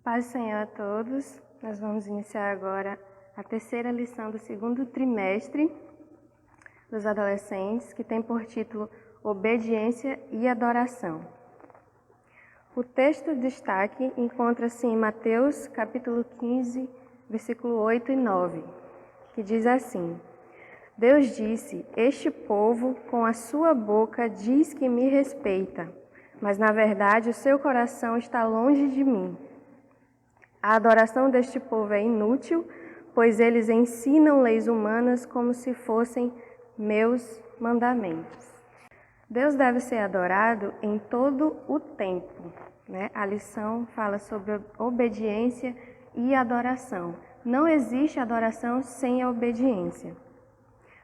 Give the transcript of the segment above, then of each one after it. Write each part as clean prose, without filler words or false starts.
Paz do Senhor a todos. Nós vamos iniciar agora a terceira lição do segundo trimestre dos adolescentes, que tem por título Obediência e Adoração. O texto de destaque encontra-se em Mateus, capítulo 15, versículo 8 e 9, que diz assim: Deus disse: Este povo com a sua boca diz que me respeita, mas na verdade o seu coração está longe de mim. A adoração deste povo é inútil, pois eles ensinam leis humanas como se fossem meus mandamentos. Deus deve ser adorado em todo o tempo, né? A lição fala sobre obediência e adoração. Não existe adoração sem a obediência.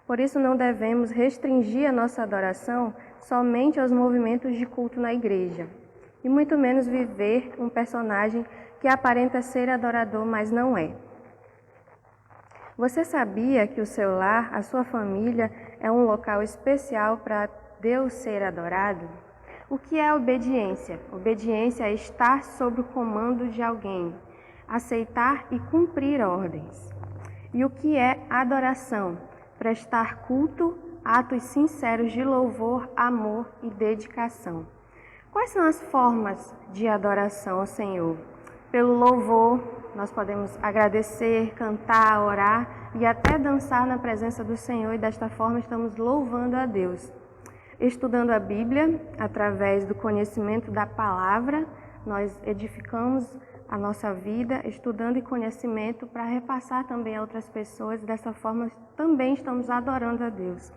Por isso não devemos restringir a nossa adoração somente aos movimentos de culto na igreja, e muito menos viver um personagem que aparenta ser adorador, mas não é. Você sabia que o seu lar, a sua família, é um local especial para Deus ser adorado? O que é obediência? Obediência é estar sob o comando de alguém, aceitar e cumprir ordens. E o que é adoração? Prestar culto, atos sinceros de louvor, amor e dedicação. Quais são as formas de adoração ao Senhor? Pelo louvor, nós podemos agradecer, cantar, orar e até dançar na presença do Senhor, e desta forma estamos louvando a Deus. Estudando a Bíblia, através do conhecimento da palavra, nós edificamos a nossa vida, estudando e conhecimento para repassar também a outras pessoas, e dessa forma também estamos adorando a Deus.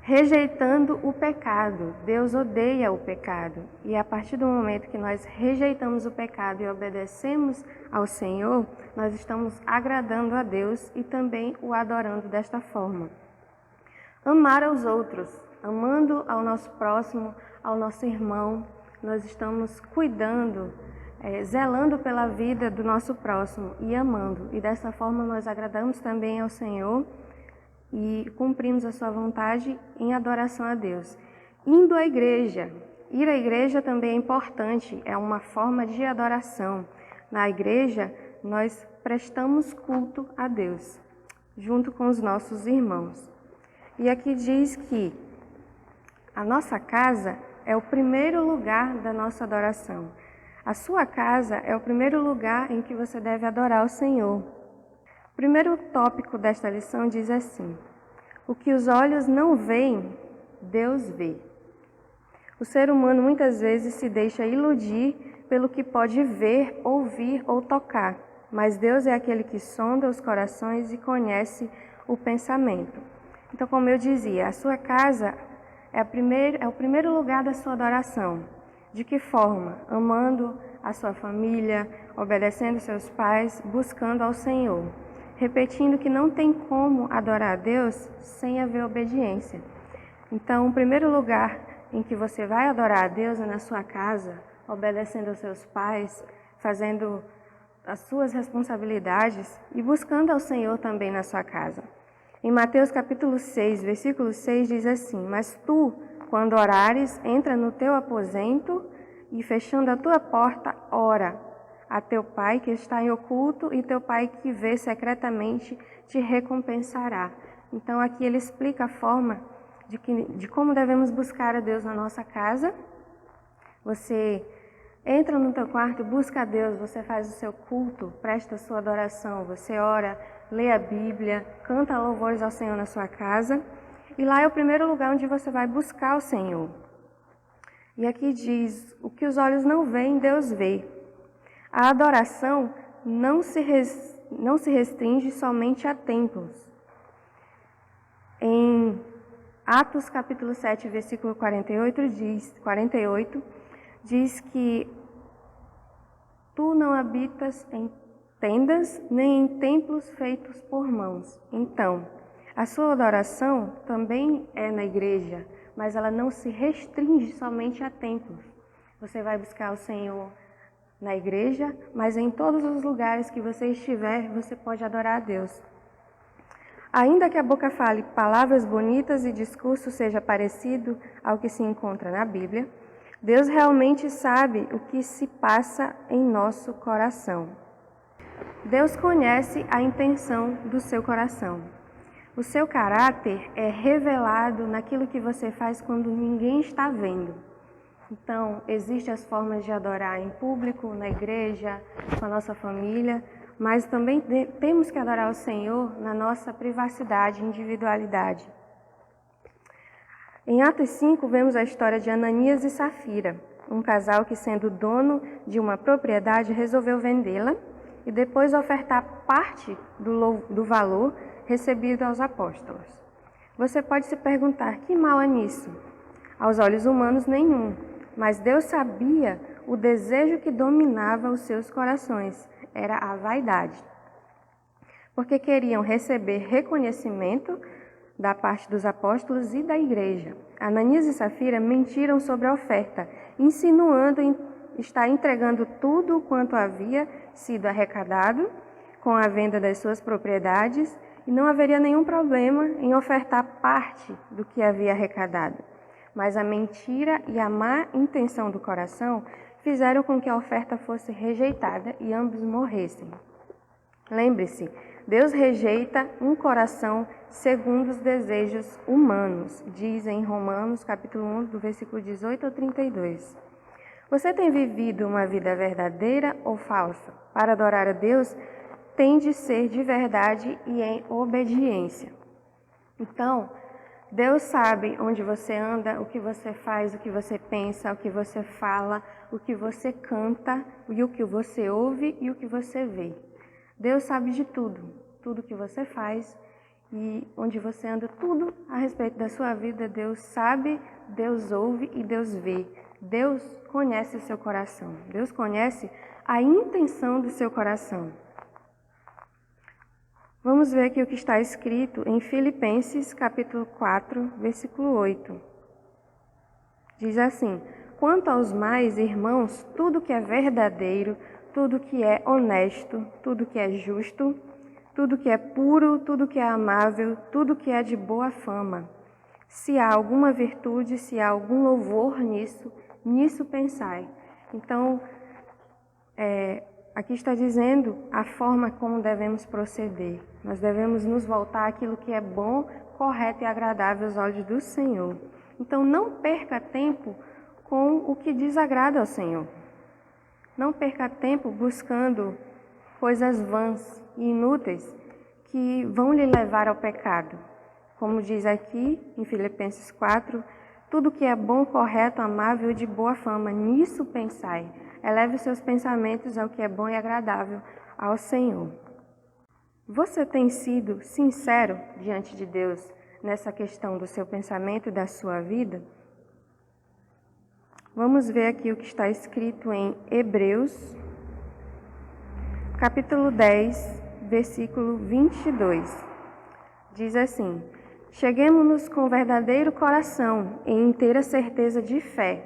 Rejeitando o pecado. Deus odeia o pecado. E a partir do momento que nós rejeitamos o pecado e obedecemos ao Senhor, nós estamos agradando a Deus e também o adorando desta forma. Amar aos outros, amando ao nosso próximo, ao nosso irmão, nós estamos cuidando, zelando pela vida do nosso próximo e amando. E dessa forma nós agradamos também ao Senhor e cumprimos a sua vontade em adoração a Deus. Indo à igreja. Ir à igreja também é importante, é uma forma de adoração. Na igreja, nós prestamos culto a Deus, junto com os nossos irmãos. E aqui diz que a nossa casa é o primeiro lugar da nossa adoração. A sua casa é o primeiro lugar em que você deve adorar o Senhor. O primeiro tópico desta lição diz assim: o que os olhos não veem, Deus vê. O ser humano muitas vezes se deixa iludir pelo que pode ver, ouvir ou tocar, mas Deus é aquele que sonda os corações e conhece o pensamento. Então, como eu dizia, a sua casa é o primeiro lugar da sua adoração. De que forma? Amando a sua família, obedecendo seus pais, buscando ao Senhor. Repetindo que não tem como adorar a Deus sem haver obediência. Então, o primeiro lugar em que você vai adorar a Deus é na sua casa, obedecendo aos seus pais, fazendo as suas responsabilidades e buscando ao Senhor também na sua casa. Em Mateus capítulo 6, versículo 6 diz assim: Mas tu, quando orares, entra no teu aposento e, fechando a tua porta, ora a teu Pai que está em oculto, e teu Pai que vê secretamente te recompensará. Então aqui ele explica a forma de como devemos buscar a Deus na nossa casa. Você entra no teu quarto e busca a Deus, você faz o seu culto, presta a sua adoração, você ora, lê a Bíblia, canta louvores ao Senhor na sua casa, e lá é o primeiro lugar onde você vai buscar o Senhor. E aqui diz: o que os olhos não veem, Deus vê. A adoração não se restringe somente a templos. Em Atos capítulo 7, versículo 48, diz que tu não habitas em tendas nem em templos feitos por mãos. Então, a sua adoração também é na igreja, mas ela não se restringe somente a templos. Você vai buscar o Senhor na igreja, mas em todos os lugares que você estiver, você pode adorar a Deus. Ainda que a boca fale palavras bonitas e discurso seja parecido ao que se encontra na Bíblia, Deus realmente sabe o que se passa em nosso coração. Deus conhece a intenção do seu coração. O seu caráter é revelado naquilo que você faz quando ninguém está vendo. Então, existem as formas de adorar em público, na igreja, com a nossa família, mas também temos que adorar o Senhor na nossa privacidade e individualidade. Em Atos 5, vemos a história de Ananias e Safira, um casal que, sendo dono de uma propriedade, resolveu vendê-la e depois ofertar parte do valor recebido aos apóstolos. Você pode se perguntar, que mal há nisso? Aos olhos humanos, nenhum, mas Deus sabia o desejo que dominava os seus corações, era a vaidade. Porque queriam receber reconhecimento da parte dos apóstolos e da igreja. Ananias e Safira mentiram sobre a oferta, insinuando estar entregando tudo quanto havia sido arrecadado com a venda das suas propriedades e não haveria nenhum problema em ofertar parte do que havia arrecadado. Mas a mentira e a má intenção do coração fizeram com que a oferta fosse rejeitada e ambos morressem. Lembre-se, Deus rejeita um coração segundo os desejos humanos, diz em Romanos capítulo 1, do versículo 18 ao 32. Você tem vivido uma vida verdadeira ou falsa? Para adorar a Deus, tem de ser de verdade e em obediência. Então, Deus sabe onde você anda, o que você faz, o que você pensa, o que você fala, o que você canta, e o que você ouve e o que você vê. Deus sabe de tudo, tudo que você faz e onde você anda, tudo a respeito da sua vida, Deus sabe, Deus ouve e Deus vê. Deus conhece o seu coração, Deus conhece a intenção do seu coração. Vamos ver aqui o que está escrito em Filipenses capítulo 4, versículo 8. Diz assim: quanto aos mais, irmãos, tudo que é verdadeiro, tudo que é honesto, tudo que é justo, tudo que é puro, tudo que é amável, tudo que é de boa fama. Se há alguma virtude, se há algum louvor nisso pensai. Então, aqui está dizendo a forma como devemos proceder. Nós devemos nos voltar àquilo que é bom, correto e agradável aos olhos do Senhor. Então, não perca tempo com o que desagrada ao Senhor. Não perca tempo buscando coisas vãs e inúteis que vão lhe levar ao pecado. Como diz aqui em Filipenses 4, tudo que é bom, correto, amável e de boa fama, nisso pensai. Eleve os seus pensamentos ao que é bom e agradável ao Senhor. Você tem sido sincero diante de Deus nessa questão do seu pensamento e da sua vida? Vamos ver aqui o que está escrito em Hebreus, capítulo 10, versículo 22. Diz assim: cheguemo-nos com verdadeiro coração, em inteira certeza de fé,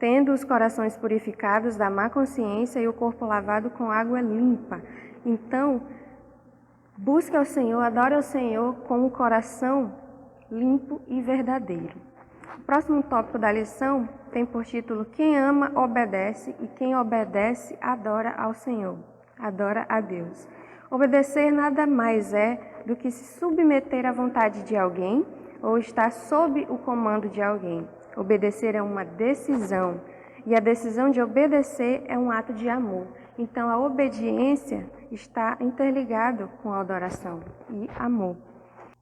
tendo os corações purificados da má consciência e o corpo lavado com água limpa. Então, busque ao Senhor, adore ao Senhor com o coração limpo e verdadeiro. O próximo tópico da lição tem por título: quem ama, obedece, e quem obedece, adora ao Senhor, adora a Deus. Obedecer nada mais é do que se submeter à vontade de alguém ou estar sob o comando de alguém. Obedecer é uma decisão, e a decisão de obedecer é um ato de amor. Então, a obediência está interligada com a adoração e amor.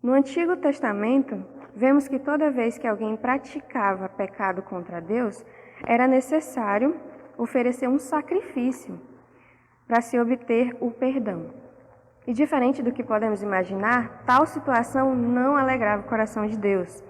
No Antigo Testamento, vemos que toda vez que alguém praticava pecado contra Deus, era necessário oferecer um sacrifício para se obter o perdão. E diferente do que podemos imaginar, tal situação não alegrava o coração de Deus.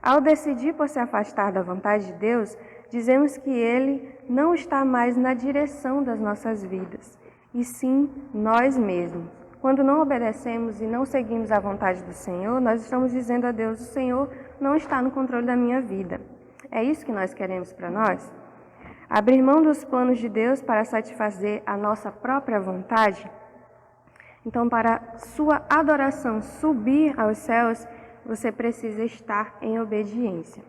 Ao decidir por se afastar da vontade de Deus, dizemos que Ele não está mais na direção das nossas vidas, e sim nós mesmos. Quando não obedecemos e não seguimos a vontade do Senhor, nós estamos dizendo a Deus: o Senhor não está no controle da minha vida. É isso que nós queremos para nós? Abrir mão dos planos de Deus para satisfazer a nossa própria vontade? Então, para sua adoração subir aos céus, você precisa estar em obediência.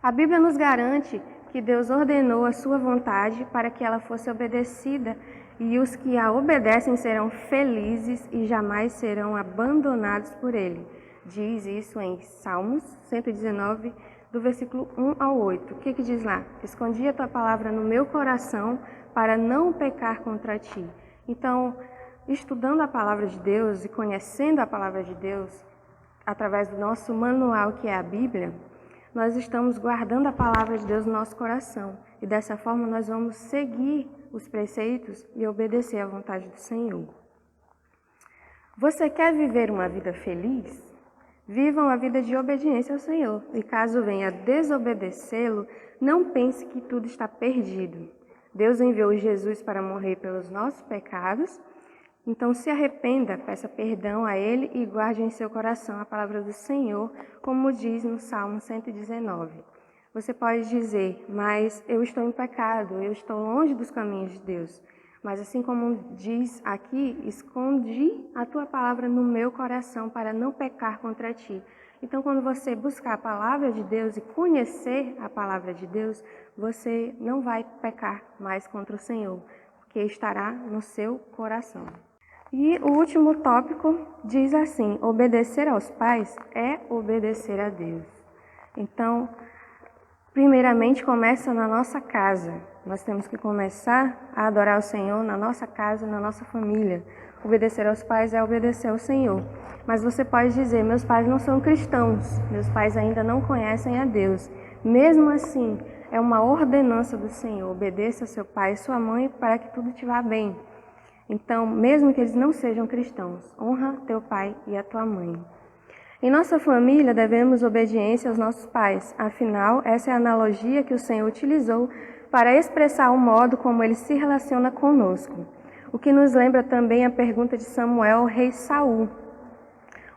A Bíblia nos garante que Deus ordenou a sua vontade para que ela fosse obedecida, e os que a obedecem serão felizes e jamais serão abandonados por Ele. Diz isso em Salmos 119, do versículo 1 ao 8. O que diz lá? Escondi a tua palavra no meu coração para não pecar contra ti. Então, estudando a palavra de Deus e conhecendo a palavra de Deus, através do nosso manual, que é a Bíblia, nós estamos guardando a palavra de Deus no nosso coração. E dessa forma nós vamos seguir os preceitos e obedecer à vontade do Senhor. Você quer viver uma vida feliz? Viva uma vida de obediência ao Senhor. E caso venha desobedecê-lo, não pense que tudo está perdido. Deus enviou Jesus para morrer pelos nossos pecados. Então se arrependa, peça perdão a Ele e guarde em seu coração a palavra do Senhor, como diz no Salmo 119. Você pode dizer, mas eu estou em pecado, eu estou longe dos caminhos de Deus. Mas assim como diz aqui, escondi a tua palavra no meu coração para não pecar contra ti. Então quando você buscar a palavra de Deus e conhecer a palavra de Deus, você não vai pecar mais contra o Senhor, porque estará no seu coração. E o último tópico diz assim: obedecer aos pais é obedecer a Deus. Então, primeiramente começa na nossa casa. Nós temos que começar a adorar o Senhor na nossa casa, na nossa família. Obedecer aos pais é obedecer ao Senhor. Mas você pode dizer, meus pais não são cristãos, meus pais ainda não conhecem a Deus. Mesmo assim, é uma ordenança do Senhor, obedeça a seu pai e sua mãe para que tudo te vá bem. Então, mesmo que eles não sejam cristãos, honra teu pai e a tua mãe. Em nossa família, devemos obediência aos nossos pais. Afinal, essa é a analogia que o Senhor utilizou para expressar o modo como Ele se relaciona conosco. O que nos lembra também a pergunta de Samuel ao rei Saul.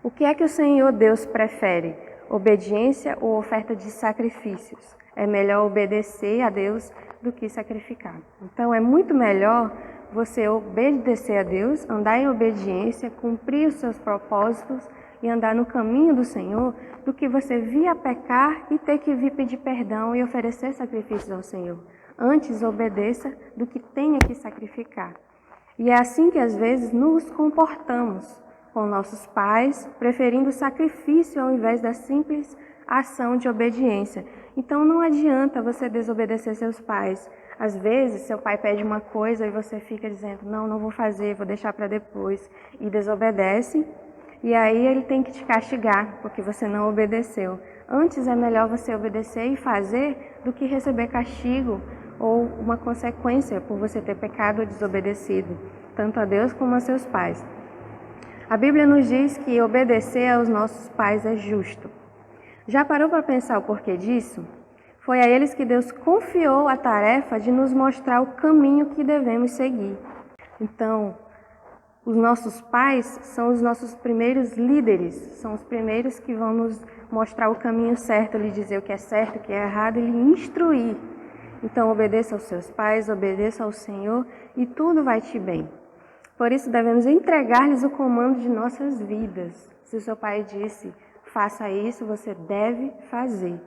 O que é que o Senhor Deus prefere? Obediência ou oferta de sacrifícios? É melhor obedecer a Deus do que sacrificar. Então, é muito melhor você obedecer a Deus, andar em obediência, cumprir os seus propósitos e andar no caminho do Senhor, do que você vir a pecar e ter que vir pedir perdão e oferecer sacrifícios ao Senhor. Antes, obedeça do que tenha que sacrificar. E é assim que às vezes nos comportamos com nossos pais, preferindo o sacrifício ao invés da simples ação de obediência. Então não adianta você desobedecer seus pais. Às vezes seu pai pede uma coisa e você fica dizendo, não vou fazer, vou deixar para depois, e desobedece. E aí ele tem que te castigar, porque você não obedeceu. Antes é melhor você obedecer e fazer do que receber castigo ou uma consequência por você ter pecado ou desobedecido, tanto a Deus como a seus pais. A Bíblia nos diz que obedecer aos nossos pais é justo. Já parou para pensar o porquê disso? Foi a eles que Deus confiou a tarefa de nos mostrar o caminho que devemos seguir. Então, os nossos pais são os nossos primeiros líderes, são os primeiros que vão nos mostrar o caminho certo, lhe dizer o que é certo, o que é errado e lhe instruir. Então, obedeça aos seus pais, obedeça ao Senhor e tudo vai te bem. Por isso, devemos entregar-lhes o comando de nossas vidas. Se o seu pai disse, faça isso, você deve fazer.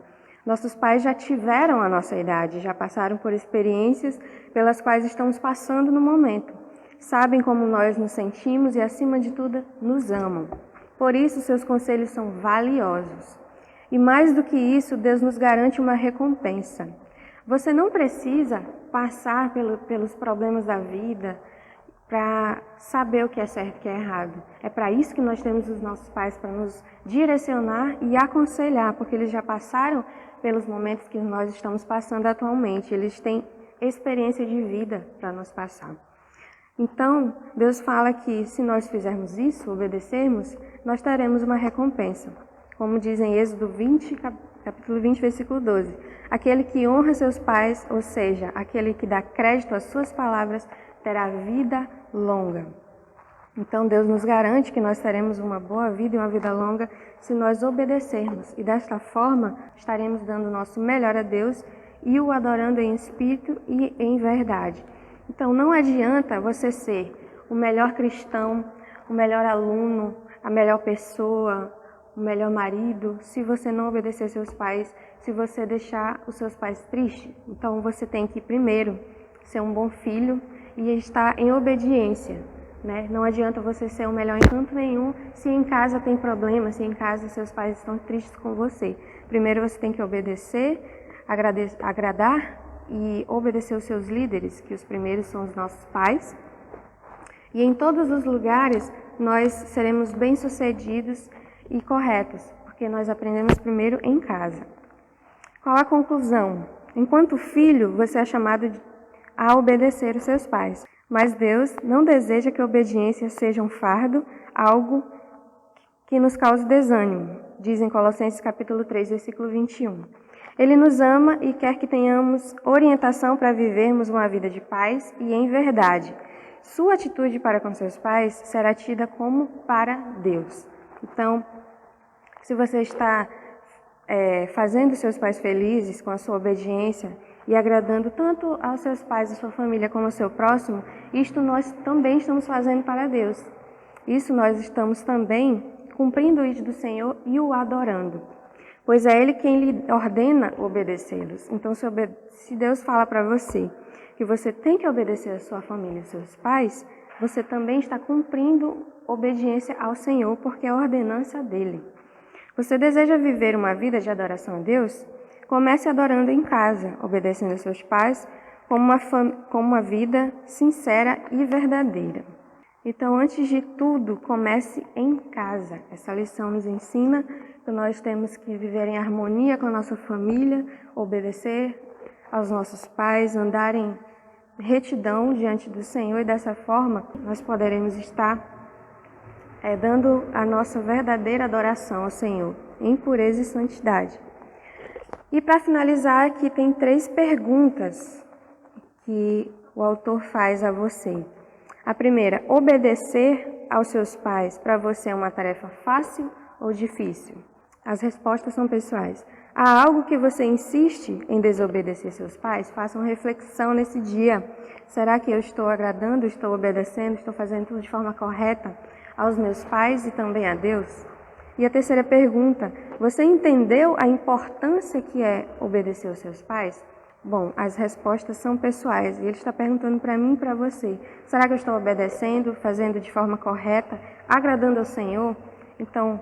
Nossos pais já tiveram a nossa idade, já passaram por experiências pelas quais estamos passando no momento. Sabem como nós nos sentimos e, acima de tudo, nos amam. Por isso, seus conselhos são valiosos. E mais do que isso, Deus nos garante uma recompensa. Você não precisa passar pelos problemas da vida para saber o que é certo e o que é errado. É para isso que nós temos os nossos pais, para nos direcionar e aconselhar, porque eles já passaram pelos momentos que nós estamos passando atualmente. Eles têm experiência de vida para nos passar. Então, Deus fala que se nós fizermos isso, obedecermos, nós teremos uma recompensa. Como diz em Êxodo 20, capítulo 20, versículo 12. Aquele que honra seus pais, ou seja, aquele que dá crédito às suas palavras, terá vida longa. Então, Deus nos garante que nós teremos uma boa vida e uma vida longa se nós obedecermos. E desta forma, estaremos dando o nosso melhor a Deus e o adorando em espírito e em verdade. Então, não adianta você ser o melhor cristão, o melhor aluno, a melhor pessoa, o melhor marido, se você não obedecer seus pais, se você deixar os seus pais tristes. Então você tem que primeiro ser um bom filho e estar em obediência, né? Não adianta você ser o melhor em canto nenhum se em casa tem problema, se em casa seus pais estão tristes com você. Primeiro você tem que obedecer, agradar e obedecer os seus líderes, que os primeiros são os nossos pais. E em todos os lugares nós seremos bem-sucedidos e corretos, porque nós aprendemos primeiro em casa. Qual a conclusão? Enquanto filho, você é chamado a obedecer os seus pais, mas Deus não deseja que a obediência seja um fardo, algo que nos cause desânimo, diz em Colossenses capítulo 3, versículo 21. Ele nos ama e quer que tenhamos orientação para vivermos uma vida de paz e em verdade. Sua atitude para com seus pais será tida como para Deus. Então, se você está fazendo seus pais felizes com a sua obediência e agradando tanto aos seus pais e sua família como ao seu próximo, isto nós também estamos fazendo para Deus. Isso nós estamos também cumprindo o ídolo do Senhor e o adorando, pois é Ele quem lhe ordena obedecê-los. Então, se Deus fala para você que você tem que obedecer a sua família e seus pais, você também está cumprindo obediência ao Senhor, porque é a ordenança dele. Você deseja viver uma vida de adoração a Deus? Comece adorando em casa, obedecendo a seus pais, como uma vida sincera e verdadeira. Então, antes de tudo, comece em casa. Essa lição nos ensina que nós temos que viver em harmonia com a nossa família, obedecer aos nossos pais, andar em retidão diante do Senhor, e dessa forma nós poderemos estar dando a nossa verdadeira adoração ao Senhor, em pureza e santidade. E para finalizar, aqui tem 3 perguntas que o autor faz a você. A primeira: obedecer aos seus pais para você é uma tarefa fácil ou difícil? As respostas são pessoais. Há algo que você insiste em desobedecer seus pais? Faça uma reflexão nesse dia. Será que eu estou agradando, estou obedecendo, estou fazendo tudo de forma correta aos meus pais e também a Deus? E a terceira pergunta: você entendeu a importância que é obedecer aos seus pais? Bom, as respostas são pessoais e ele está perguntando para mim e para você. Será que eu estou obedecendo, fazendo de forma correta, agradando ao Senhor? Então,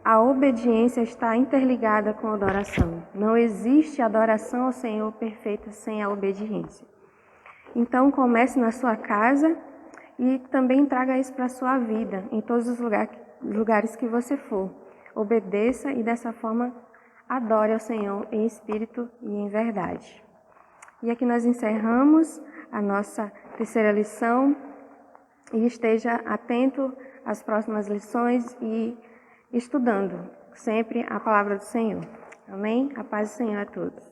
a obediência está interligada com a adoração. Não existe adoração ao Senhor perfeita sem a obediência. Então, comece na sua casa e também traga isso para a sua vida, em todos os lugares que você for. Obedeça e dessa forma adore ao Senhor em espírito e em verdade. E aqui nós encerramos a nossa terceira lição e esteja atento às próximas lições e estudando sempre a palavra do Senhor. Amém? A paz do Senhor a todos.